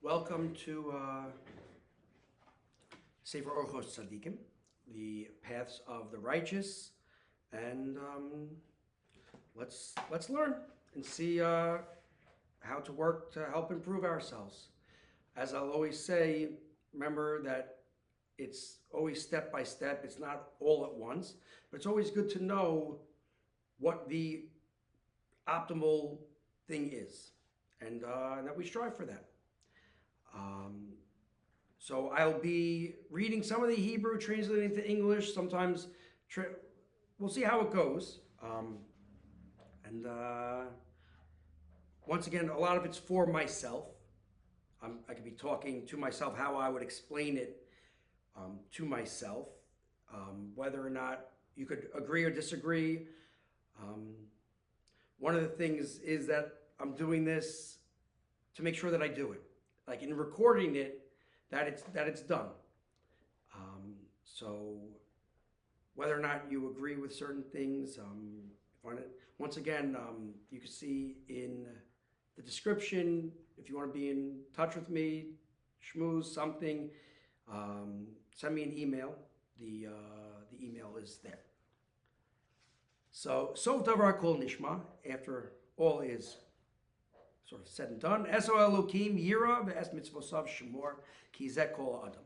Welcome to Sefer Orchos Tzadikim, the paths of the righteous, and let's learn and see how to work to help improve ourselves. As I'll always say, remember that it's always step by step. It's not all at once, but it's always good to know what the optimal thing is, and that we strive for that. So I'll be reading some of the Hebrew, translating to English. Sometimes we'll see how it goes. And once again, a lot of it's for myself. I could be talking to myself how I would explain it to myself, whether or not you could agree or disagree. One of the things is that I'm doing this to make sure that I do it. Like in recording it, that it's done. So whether or not you agree with certain things, once again, you can see in the description if you want to be in touch with me, schmooze something, send me an email. The email is there. So Sof Davar Kol Nishma, after all is sort of said and done. Eso Elokim Yira ve'es mitzvosav shemor ki zeh kol adam.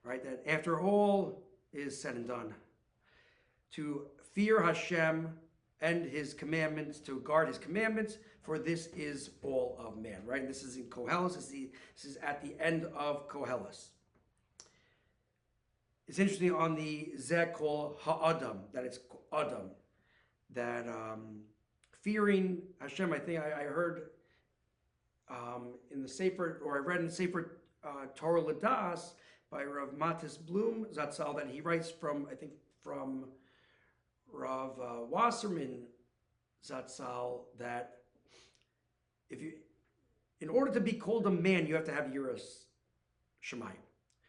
Right, that after all is said and done, to fear Hashem and His commandments, to guard His commandments, for this is all of man. Right, and this is in Koheles. This is at the end of Koheles. It's interesting on the zeh kol ha'adam, that it's adam, that fearing Hashem. I think I heard. In the Sefer, or I read in the Sefer Torah Ladas by Rav Matis Bloom Zatzal, that he writes from Rav Wasserman Zatzal, that in order to be called a man, you have to have Yiras Shemayim.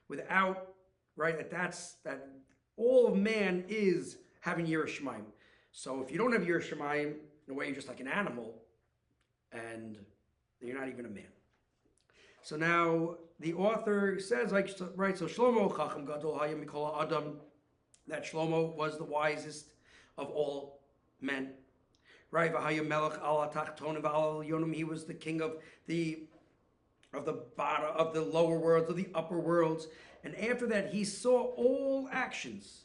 Without, right, that all of man is having Yiras Shemayim. So if you don't have Yiras Shemayim, in a way you're just like an animal, and you're not even a man. So now the author says, right, so Shlomo Chacham Gadol Hayam Mikol Adam, that Shlomo was the wisest of all men. Right, V'Hayam Melech Al Tachtonim V'Al Yonim, he was the king of the bottom, of the lower worlds, of the upper worlds. And after that, he saw all actions,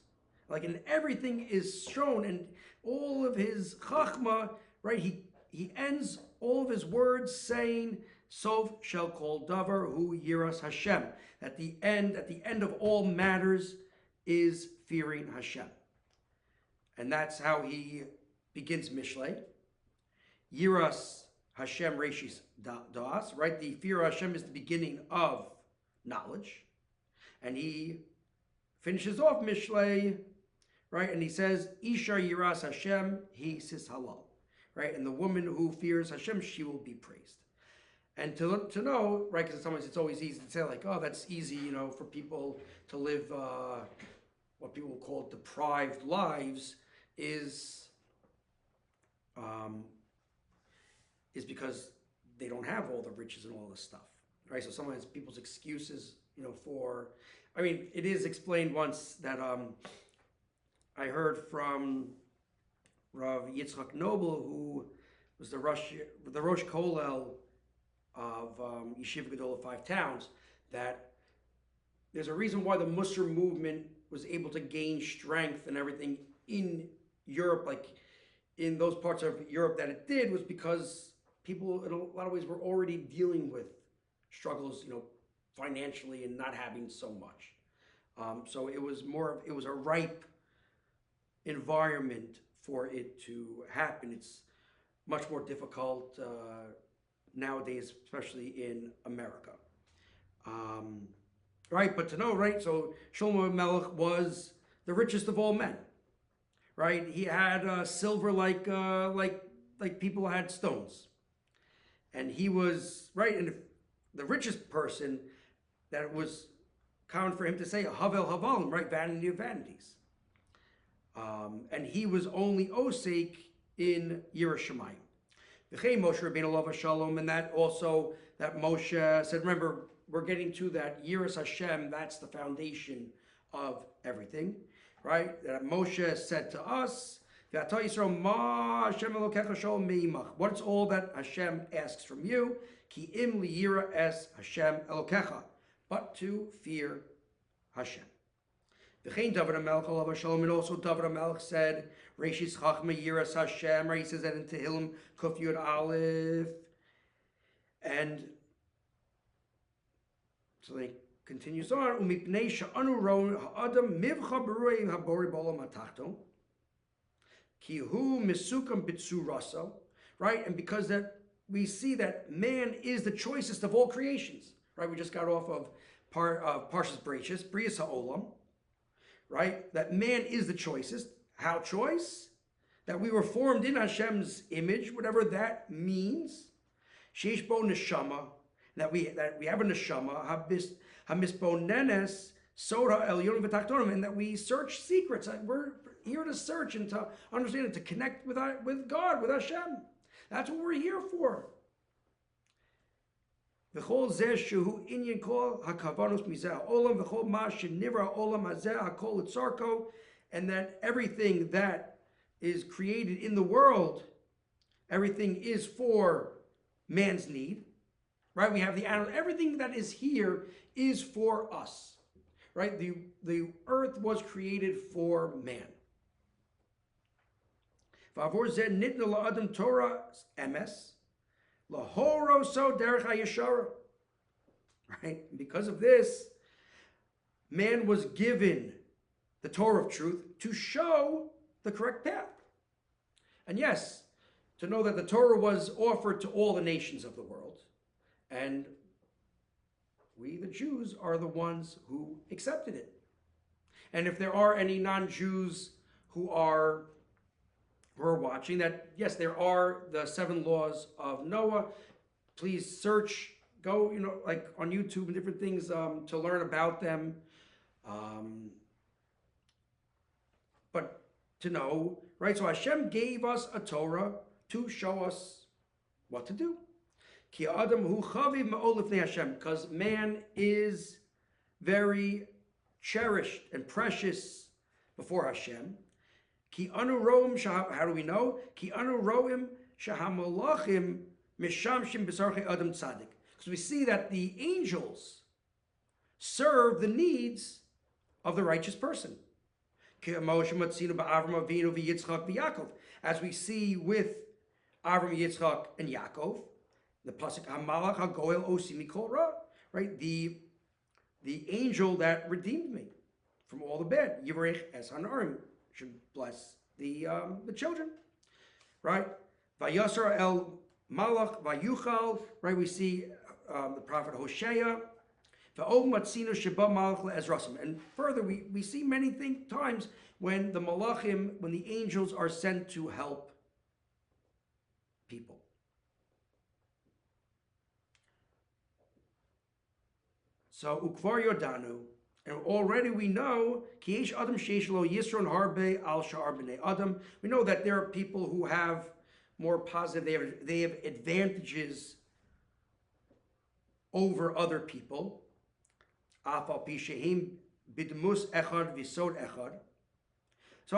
like, and everything is shown, and all of his Chachma, right, he ends all of his words saying, Sof shall call davar hu yiras Hashem. At the end of all matters is fearing Hashem. And that's how he begins Mishlei. Yiras Hashem Reshis Das, right? The fear of Hashem is the beginning of knowledge. And he finishes off Mishlei, right? And he says, Isha Yiras Hashem, he sis halal. Right, and the woman who fears Hashem, she will be praised. And to know, right, because sometimes it's always easy to say, like, oh, that's easy, for people to live what people call deprived lives, is because they don't have all the riches and all this stuff, right? So sometimes people's excuses, it is explained once that I heard from Rav Yitzchak Noble, who was the Rosh Kollel of Yeshiva Gedol of Five Towns, that there's a reason why the Musar movement was able to gain strength and everything in Europe, like in those parts of Europe that it did, was because people in a lot of ways were already dealing with struggles, financially and not having so much. So it was a ripe environment for it to happen. It's much more difficult nowadays, especially in America. Right, but to know, right, so Shlomo Melech was the richest of all men, right? He had silver like people had stones. And he was, right, and the richest person, that was common for him to say, Havel Havalim, right, vanity of vanities. And he was only osek in Yiras Shemayim. V'chei Moshe Rabbeinu Olav Shalom, and that also that Moshe said. Remember, we're getting to that Yiras Hashem. That's the foundation of everything, right? That Moshe said to us, "V'ata Yisrael ma Hashem Elokecha shalom meimach." What's all that Hashem asks from you? Ki im liyira es Hashem Elokecha, but to fear Hashem. V'chein David HaMelech Olav Shalom, and also David HaMelech said, Reishis Chachma Yiras Hashem, right? He says that in Tehillim Kuf Yud Aleph. And so they continues on, Umipnei she'anu ro'in ha'adam mivcha b'ru'ei ha'bori b'olam ha'tachton, ki hu misukam b'tzuraso, right? And because that we see that man is the choicest of all creations, right? We just got off of Parshas Bereishis, Brias Ha'olam, right? That man is the choicest. How choice? That we were formed in Hashem's image, whatever that means. Sheish bo neshama, that we have a neshama, hamisbonenes soda elyon v'tachtonim, and that we search secrets. We're here to search and to understand and to connect with God, with Hashem. That's what we're here for. V'chol zeh shehu inyan kol hakavanos mizeh olam v'chol ma shenivra olam hazeh hakol etzarko, and that everything that is created in the world, everything is for man's need, right? We have the animal, everything that is here is for us, right? The earth was created for man. V'avor zeh nitna la'adam Torah emes, lahoro so derech hayashara, right? Because of this, man was given the Torah of truth to show the correct path. And yes, to know that the Torah was offered to all the nations of the world. And we, the Jews, are the ones who accepted it. And if there are any non-Jews who are watching, that yes, there are the 7 laws of Noah. Please search, go, like on YouTube and different things to learn about them. But to know, right? So Hashem gave us a Torah to show us what to do. Ki adam hu chaviv ma'od lifnei Hashem, because man is very cherished and precious before Hashem. Ki anu roim, how do we know? Ki anu roim shahamalachim mishamshim b'sarchei adam tzadik. Because we see that the angels serve the needs of the righteous person. As we see with Avram, Yitzchak, and Yaakov, the pasuk Hamalach HaGoel Osi Mikol Ra, right? The angel that redeemed me from all the bad. Yivarech Es Hanarim, should bless the children, right? Vayasar El Malach Vayuchal, right? We see the prophet Hosea. And further, we see many times when the malachim, when the angels are sent to help people. So ukvar yodanu, and already we know ki adam sheish lo yisron harbe al sha'ar b'nei adam. We know that there are people who have more positive. They have advantages over other people. So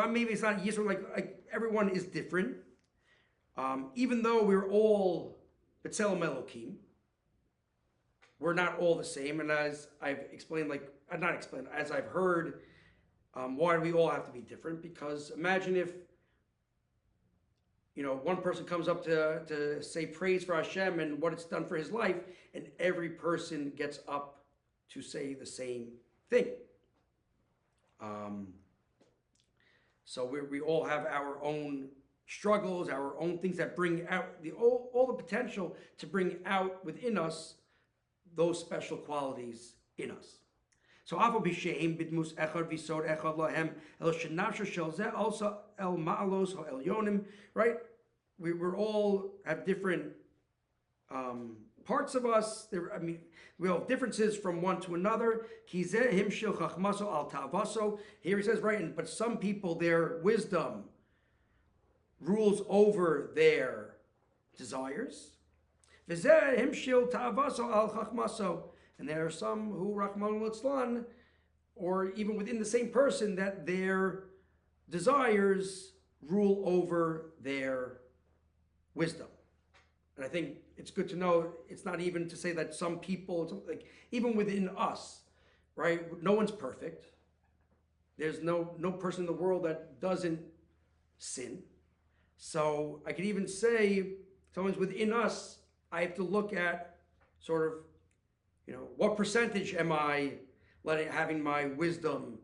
maybe it's not Yisro, like everyone is different. Even though we're all B'Tselem Elokim, we're not all the same. And as I've explained, as I've heard, why do we all have to be different? Because imagine if, one person comes up to say praise for Hashem and what it's done for his life, and every person gets up to say the same thing. So we all have our own struggles, our own things that bring out all the potential to bring out within us those special qualities in us. So afal b'sheim b'dmus echad v'sod echad lahem el shenafsha shel zeh also el ma'alos el yonim, right? We're all have different parts of us. We have differences from one to another. Here he says, right, but some people, their wisdom rules over their desires. V'zeh himshil ta'avaso al chachmaso. And there are some who, Rahman litzlan, or even within the same person, that their desires rule over their wisdom. And I think it's good to know, it's not even to say that some people, like even within us, right? No one's perfect. There's no person in the world that doesn't sin. So I could even say, someone's within us, I have to look at sort of, what percentage am I having my wisdom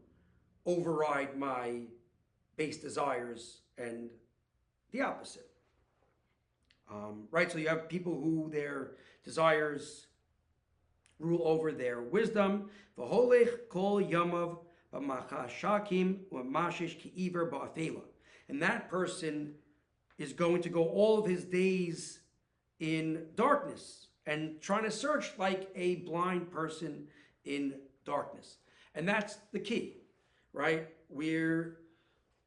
override my base desires, and the opposite. Right, so you have people who their desires rule over their wisdom. V'holech kol yamav b'machashakim u'mashish ki'iver ba'afela. And that person is going to go all of his days in darkness and trying to search like a blind person in darkness. And that's the key, right?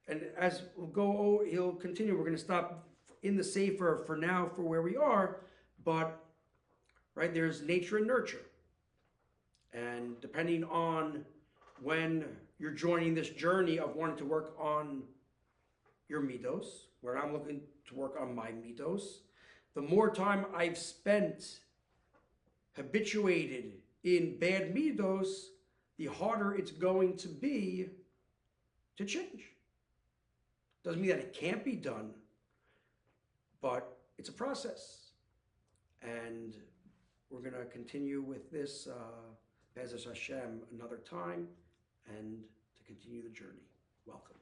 And as we'll go, he'll continue. We're going to stop in the Sefer for now for where we are, but right, there's nature and nurture. And depending on when you're joining this journey of wanting to work on your midos, where I'm looking to work on my midos, the more time I've spent habituated in bad midos, the harder it's going to be to change. Doesn't mean that it can't be done, but it's a process. And we're going to continue with this, Be'ezus Hashem, another time, and to continue the journey. Welcome.